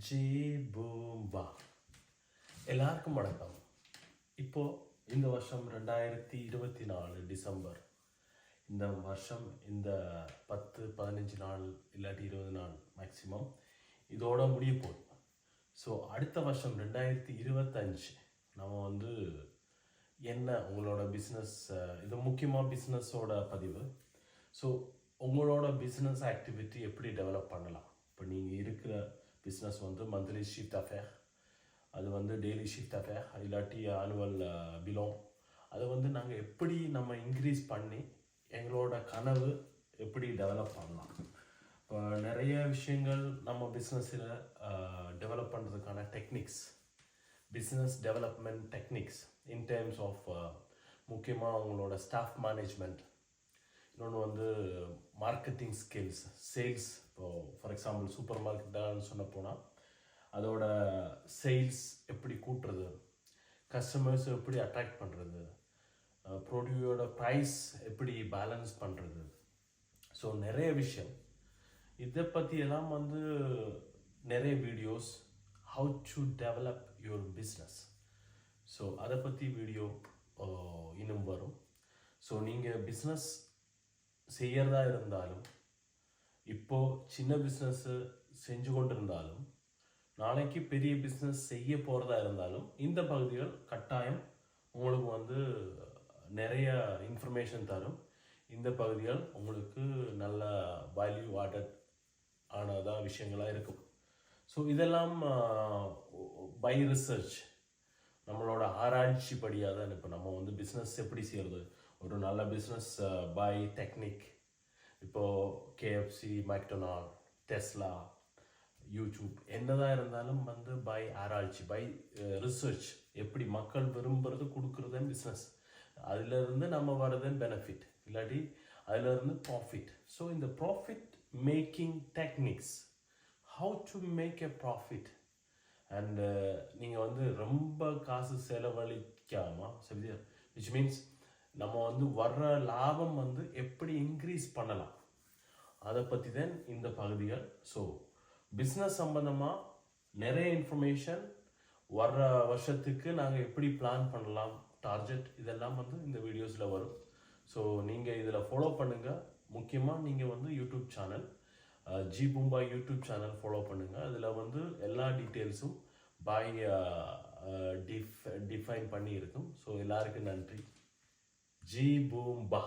J பூம்பா எல்லாருக்கும் வணக்கம். இப்போது இந்த வருஷம் 2024 டிசம்பர். இந்த வருஷம் இந்த 10-15 நாள் இல்லாட்டி 20 நாள் மேக்ஸிமம் இதோட முடிய போகுது. ஸோ அடுத்த வருஷம் 2025 நம்ம என்ன உங்களோட பிஸ்னஸ், இது முக்கியமாக பிஸ்னஸோட பதிவு. ஸோ உங்களோட பிஸ்னஸ் ஆக்டிவிட்டி எப்படி டெவலப் பண்ணலாம். இப்போ நீங்கள் இருக்கிற பிஸ்னஸ் மந்த்லி ஷிஃப்ட் அஃபேர், அது டெய்லி ஷிஃப்ட் அஃபேர், இல்லாட்டி ஆனுவல் பிலோங், அதை நாங்கள் எப்படி நம்ம இன்க்ரீஸ் பண்ணி எங்களோட கனவு எப்படி டெவலப் பண்ணலாம். இப்போ நிறைய விஷயங்கள் நம்ம பிஸ்னஸில் டெவலப் பண்ணுறதுக்கான techniques, business development techniques in terms of முக்கியமாக உங்களோட ஸ்டாஃப் மேனேஜ்மெண்ட், இன்னொன்று மார்க்கெட்டிங் ஸ்கில்ஸ், சேல்ஸ். இப்போது ஃபார் எக்ஸாம்பிள் சூப்பர் மார்க்கெட்டான்னு சொன்ன போனால் அதோட சேல்ஸ் எப்படி கூட்டுறது, கஸ்டமர்ஸ் எப்படி அட்ராக்ட் பண்ணுறது, ப்ராடக்டோட ப்ரைஸ் எப்படி பேலன்ஸ் பண்ணுறது. ஸோ நிறைய விஷயம் இதை பற்றி எல்லாம் நிறைய videos, how to develop your business. So அதை பற்றி வீடியோ இன்னும் வரும். ஸோ நீங்கள் பிஸ்னஸ் செய்கிறதா இருந்தாலும், இப்போது சின்ன பிஸ்னஸ்ஸு செஞ்சு கொண்டு இருந்தாலும், நாளைக்கு பெரிய பிஸ்னஸ் செய்ய போகிறதா இருந்தாலும், இந்த பகுதிகள் கட்டாயம் உங்களுக்கு நிறைய இன்ஃபர்மேஷன் தரும். இந்த பகுதிகள் உங்களுக்கு நல்ல வேல்யூ ஆடட் ஆனதாக விஷயங்களாக இருக்கும். ஸோ இதெல்லாம் பை ரிசர்ச், நம்மளோட ஆராய்ச்சி படியாக தான். இப்போ நம்ம பிஸ்னஸ் எப்படி செய்கிறது, ஒரு நல்ல பிஸ்னஸ் பை டெக்னிக். இப்போது கேஎஃப்சி, மெக்டொனால்ட், டெஸ்லா, யூடியூப் என்னதான் இருந்தாலும் பை ஆராய்ச்சி, பை ரிசர்ச், எப்படி மக்கள் விரும்புறது கொடுக்குறதுன்னு பிஸ்னஸ். அதிலிருந்து நம்ம வர்றதுன்னு பெனிஃபிட், இல்லாட்டி அதிலிருந்து ப்ராஃபிட். ஸோ இந்த profit making techniques, how to make a profit. And நீங்கள் ரொம்ப காசு செலவழிக்காமல், சரி, விச் மீன்ஸ் நம்ம வர்ற லாபம் எப்படி இன்க்ரீஸ் பண்ணலாம், அதை பற்றி தான் இந்த பகுதிகள். ஸோ பிஸ்னஸ் சம்பந்தமாக நிறைய இன்ஃபர்மேஷன், வர்ற வருஷத்துக்கு நாங்கள் எப்படி பிளான் பண்ணலாம், டார்கெட், இதெல்லாம் இந்த வீடியோஸில் வரும். ஸோ நீங்கள் இதில் ஃபாலோ பண்ணுங்கள். முக்கியமாக நீங்கள் YouTube channel Jee Boomba YouTube channel follow பண்ணுங்கள். அதில் எல்லா டீட்டெயில்ஸும் பாய் டிஃபைன் பண்ணி இருக்கும். ஸோ எல்லாருக்கும் நன்றி. ஜி பூம்பா.